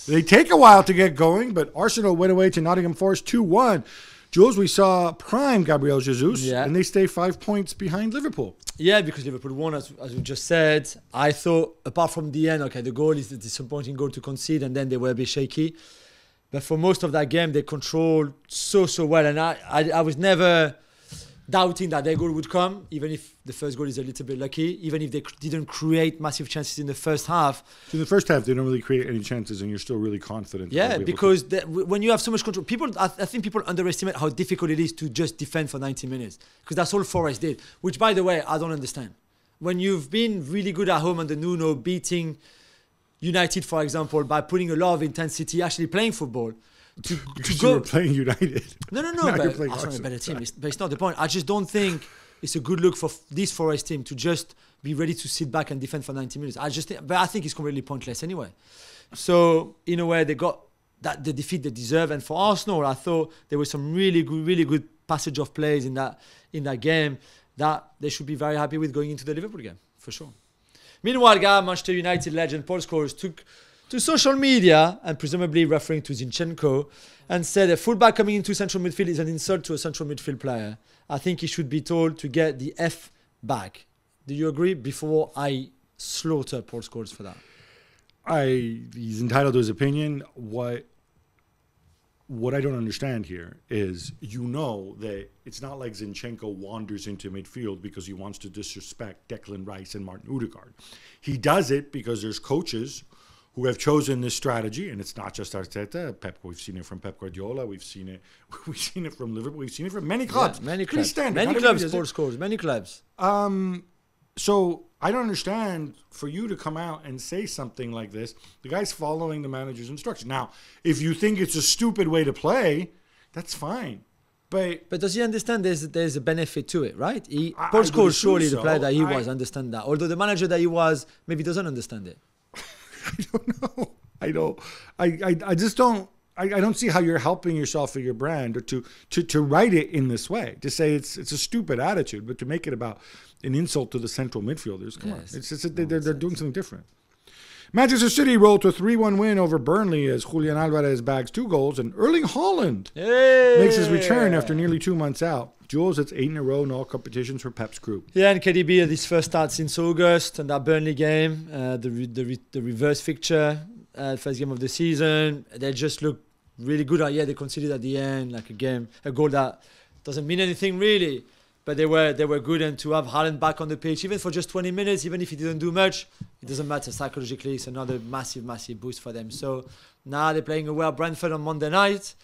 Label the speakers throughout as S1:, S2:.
S1: They take a while to get going, but Arsenal went away to Nottingham Forest 2-1. Jules, we saw prime Gabriel Jesus, and they stay 5 points behind Liverpool.
S2: Yeah, because Liverpool won, as we just said. I thought, apart from the end, okay, the goal is the disappointing goal to concede, and then they were a bit shaky. But for most of that game, they controlled so well. And I was never doubting that their goal would come, even if the first goal is a little bit lucky, even if they didn't create massive chances in the first half.
S1: So in the first half, they don't really create any chances, and you're still really confident.
S2: Yeah, because when you have so much control, I think people underestimate how difficult it is to just defend for 90 minutes. Because that's all Forest did, which, by the way, I don't understand. When you've been really good at home under Nuno, beating United, for example, by putting a lot of intensity, actually playing football, to go.
S1: You were playing United.
S2: No, but Arsenal a better team. But it's not the point. I just don't think it's a good look for this Forest team to just be ready to sit back and defend for 90 minutes. But I think it's completely pointless anyway. So in a way, they got the defeat they deserve. And for Arsenal, I thought there was some really good passage of plays in that game that they should be very happy with going into the Liverpool game, for sure. Meanwhile, Manchester United legend Paul Scholes took to social media, and presumably referring to Zinchenko, and said a fullback coming into central midfield is an insult to a central midfield player. I think he should be told to get the F back. Do you agree? Before I slaughter Paul Scholes for that.
S1: He's entitled to his opinion. What I don't understand here is, that it's not like Zinchenko wanders into midfield because he wants to disrespect Declan Rice and Martin Odegaard. He does it because there's coaches who have chosen this strategy, and it's not just Arteta. We've seen it from Pep Guardiola. We've seen it from Liverpool. We've seen it from many clubs.
S2: Yeah, many clubs.
S1: Standard.
S2: Many clubs, Paul Scholes. Many clubs.
S1: So I don't understand for you to come out and say something like this. The guy's following the manager's instruction. Now, if you think it's a stupid way to play, that's fine. But
S2: does he understand there's a benefit to it, right? Paul Scholes, surely the player that he was, understand that. Although the manager that he was maybe doesn't understand it.
S1: I don't know. I just don't. I don't see how you're helping yourself or your brand, or to write it in this way, to say it's a stupid attitude, but to make it about an insult to the central midfielders. Come on, it's just they're doing something different. Manchester City rolled to a 3-1 win over Burnley as Julian Alvarez bags 2 goals, and Erling Haaland makes his return after nearly 2 months out. Jules, it's 8 in a row in all competitions for Pep's group.
S2: Yeah, and KDB had his first start since August, and that Burnley game, the reverse fixture, first game of the season, they just look really good. They conceded at the end, like a goal that doesn't mean anything really, but they were good. And to have Haaland back on the pitch, even for just 20 minutes, even if he didn't do much, it doesn't matter. Psychologically, it's another massive boost for them. So now they're playing away at Brentford on Monday night,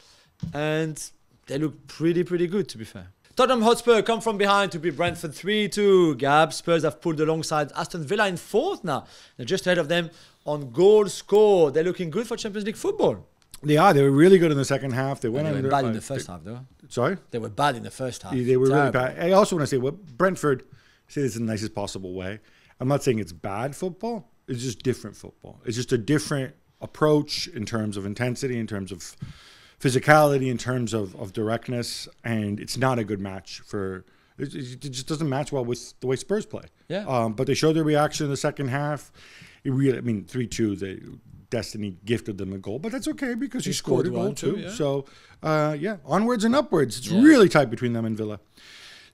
S2: and they look pretty good, to be fair. Tottenham Hotspur come from behind to beat Brentford 3-2. Gab, Spurs have pulled alongside Aston Villa in 4th now. They're just ahead of them on goal score. They're looking good for Champions League football.
S1: They were really good in the second half. They were
S2: bad in the first half, though.
S1: Sorry?
S2: They were bad in the first half.
S1: They were really bad. I also want to say, Brentford, say this in the nicest possible way. I'm not saying it's bad football. It's just different football. It's just a different approach in terms of intensity, in terms of physicality, in terms of directness, and it's not a good match for. It just doesn't match well with the way Spurs play.
S2: Yeah.
S1: But they showed their reaction in the second half. It really, 3-2. Destiny gifted them a goal, but that's okay because he scored a goal too. Yeah. So, onwards and upwards. It's really tight between them and Villa.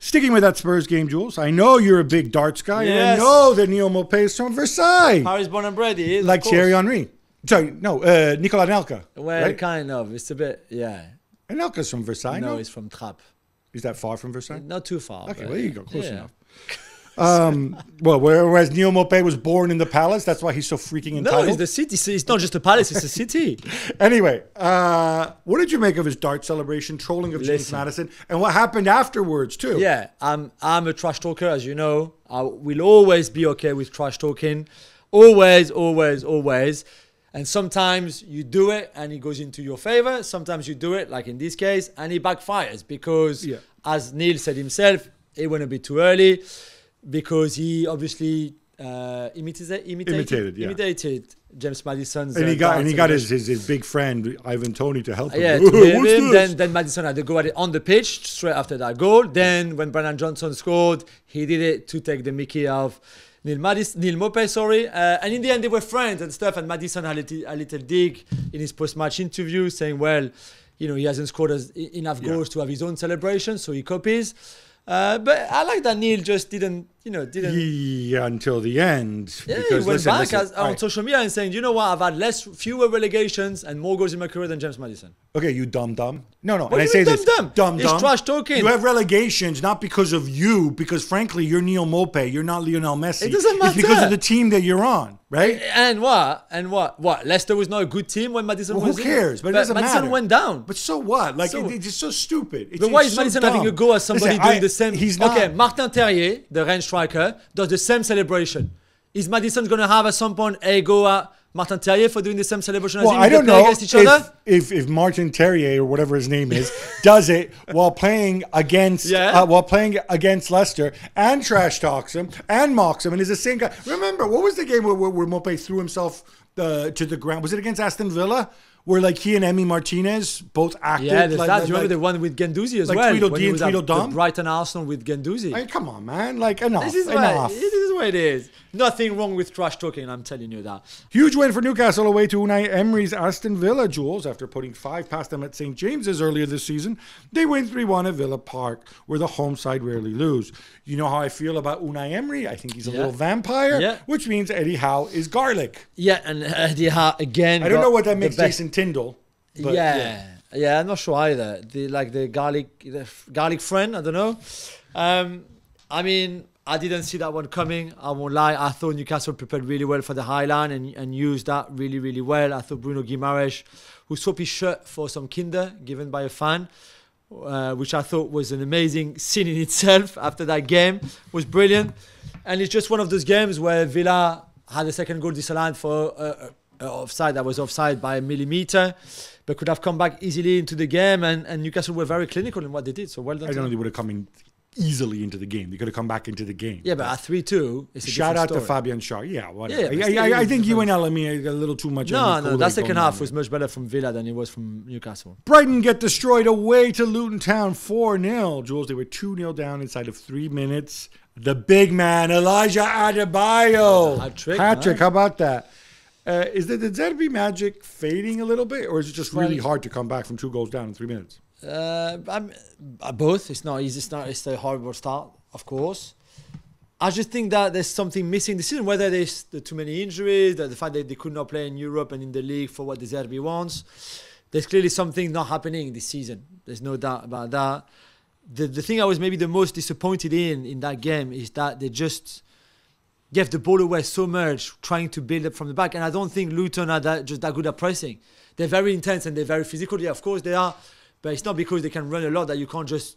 S1: Sticking with that Spurs game, Jules, I know you're a big darts guy, and I know that Neil Maupay is from Versailles.
S2: Paris born and bred, he is.
S1: Like Thierry Henry. Sorry, no, Nicolas Anelka.
S2: Well, right? Kind of. It's a bit,
S1: Anelka's from Versailles,
S2: no? He's from Trappes.
S1: Is that far from Versailles?
S2: Not too far.
S1: Okay, well, there you go. Close enough. Whereas Neil Maupay was born in the palace, that's why he's so freaking entitled.
S2: No, it's the city. It's not just a palace, it's a city.
S1: Anyway, what did you make of his dart celebration, trolling of James Maddison, and what happened afterwards too?
S2: Yeah, I'm a trash talker, as you know. I will always be okay with trash talking. Always. And sometimes you do it and it goes into your favor. Sometimes you do it, like in this case, and it backfires because, as Neil said himself, it went a bit too early. Because he obviously imitated James Maddison's.
S1: And he got his big friend Ivan Toney to help him.
S2: Yeah, to him. Then Maddison had to go at it on the pitch straight after that goal. Then when Brennan Johnson scored, he did it to take the mickey of Neil Maupay, sorry. And in the end, they were friends and stuff. And Maddison had a little dig in his post-match interview saying, well, you know, he hasn't scored enough goals to have his own celebration, so he copies. But I like that Neil just didn't.
S1: Yeah, until the end.
S2: Yeah,
S1: because,
S2: he went back on social media and saying, you know what, I've had fewer relegations and more goals in my career than James Maddison.
S1: Okay, you dumb. No.
S2: What
S1: And I say this, dumb.
S2: It's trash talking.
S1: You have relegations not because of you, because frankly, you're Neil Maupay. You're not Lionel Messi.
S2: It doesn't matter.
S1: It's because of the team that you're on, right?
S2: And what? Leicester was not a good team when Maddison was
S1: who cares? But it doesn't
S2: Maddison
S1: matter.
S2: Went down.
S1: But so what? Like, it's just so stupid.
S2: But why is Maddison having a go at somebody doing the same?
S1: He's not.
S2: Okay, Martin Terrier, the Rennes striker, does the same celebration. Is Maddison going to have at some point a go at Martin Terrier for doing the same celebration as him?
S1: I don't know
S2: against each other?
S1: if Martin Terrier or whatever his name is does it while playing against Leicester and trash talks him and mocks him and is the same guy. Remember, what was the game where Maupay threw himself to the ground? Was it against Aston Villa? Where like he and Emi Martinez both acted.
S2: Yeah, there's that. Do you remember the one with Guendouzi as well?
S1: Like Tweedledee and Tweedledum?
S2: The Brighton Arsenal with Guendouzi.
S1: I mean, come on, man. Like, enough.
S2: This is what it is. Nothing wrong with trash talking, I'm telling you that.
S1: Huge win for Newcastle away to Unai Emery's Aston Villa, Jules. After putting 5 past them at St. James's earlier this season, they win 3-1 at Villa Park, where the home side rarely lose. You know how I feel about Unai Emery? I think he's a little vampire, which means Eddie Howe is garlic.
S2: Yeah, and Eddie Howe, again...
S1: I don't know what that makes Jason Tyndall. But
S2: yeah, I'm not sure either. The garlic friend, I don't know. I mean, I didn't see that one coming. I won't lie. I thought Newcastle prepared really well for the High Line and used that really, really well. I thought Bruno Guimaraes, who swapped his shirt for some Kinder given by a fan, which I thought was an amazing scene in itself after that game, was brilliant. And it's just one of those games where Villa had a second goal disallowed for offside that was offside by a millimetre, but could have come back easily into the game, and Newcastle were very clinical in what they did. So well done.
S1: I don't know they would have come in easily into the game. They could have come back into the game.
S2: Yeah, but at 3-2, it's a
S1: shout out
S2: story.
S1: to Fabian Schär. Yeah, whatever.
S2: Yeah,
S1: I think you and Elami got a little too much.
S2: No, that second half was much better from Villa than it was from Newcastle.
S1: Brighton get destroyed away to Luton Town 4-0. Jules, they were 2-0 down inside of 3 minutes. The big man, Elijah Adebayo. Hat-trick. How about that? Is the Zerbi magic fading a little bit, or is it just really hard to come back from 2 goals down in 3 minutes?
S2: Both. It's not easy. It's a horrible start, of course. I just think that there's something missing this season, whether there's too many injuries, the fact that they could not play in Europe and in the league for what the Zerbi wants. There's clearly something not happening this season. There's no doubt about that. The thing I was maybe the most disappointed in that game is that they just gave the ball away so much, trying to build up from the back. And I don't think Luton are that good at pressing. They're very intense and they're very physical. Yeah, of course they are. But it's not because they can run a lot that you can't just,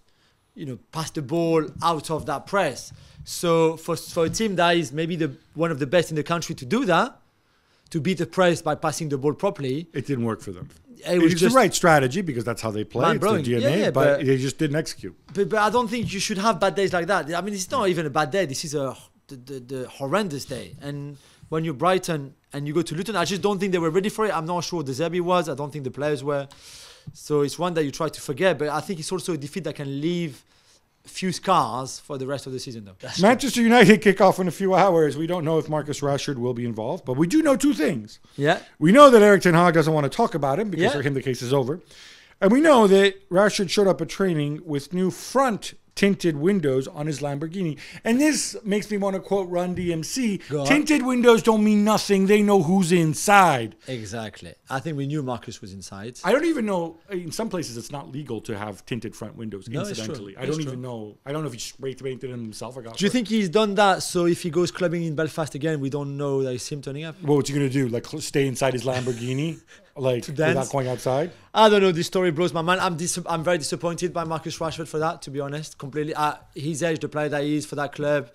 S2: pass the ball out of that press. So for a team that is maybe one of the best in the country to do that, to beat the press by passing the ball properly,
S1: it didn't work for them. It was just the right strategy because that's how they play. It's their DNA, but they just didn't execute.
S2: But I don't think you should have bad days like that. I mean, it's not even a bad day. This is the horrendous day. And when you're Brighton and you go to Luton, I just don't think they were ready for it. I'm not sure the Zerbi was. I don't think the players were. So it's one that you try to forget. But I think it's also a defeat that can leave a few scars for the rest of the season, though.
S1: Manchester United kick off in a few hours. We don't know if Marcus Rashford will be involved, but we do know 2 things.
S2: Yeah.
S1: We know that Erik ten Hag doesn't want to talk about him because for him the case is over. And we know that Rashford showed up at training with new front tinted windows on his Lamborghini. And this makes me want to quote Run DMC. Tinted windows don't mean nothing. They know who's inside.
S2: Exactly. I think we knew Marcus was inside.
S1: I don't even know. In some places, it's not legal to have tinted front windows, incidentally. I don't even know. I don't know if he spray painted them himself.
S2: Do you think he's done that so if he goes clubbing in Belfast again, we don't know that it's him turning up?
S1: Well, what's he going to do? Like stay inside his Lamborghini? Like without going outside?
S2: I don't know. This story blows my mind. I'm very disappointed by Marcus Rashford for that, to be honest. Completely. His age, the player that he is for that club.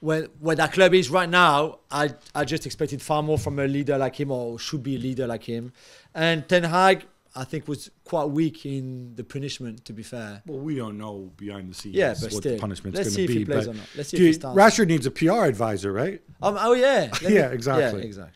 S2: Where that club is right now, I just expected far more from a leader like him, or should be a leader like him. And Ten Hag, I think, was quite weak in the punishment, to be fair.
S1: Well, we don't know behind the scenes
S2: but
S1: what the punishment's
S2: going to be. Let's see if he plays or not. Let's see
S1: if he starts. Rashford needs a PR advisor, right?
S2: Oh, yeah.
S1: Yeah, exactly.
S2: Yeah, exactly.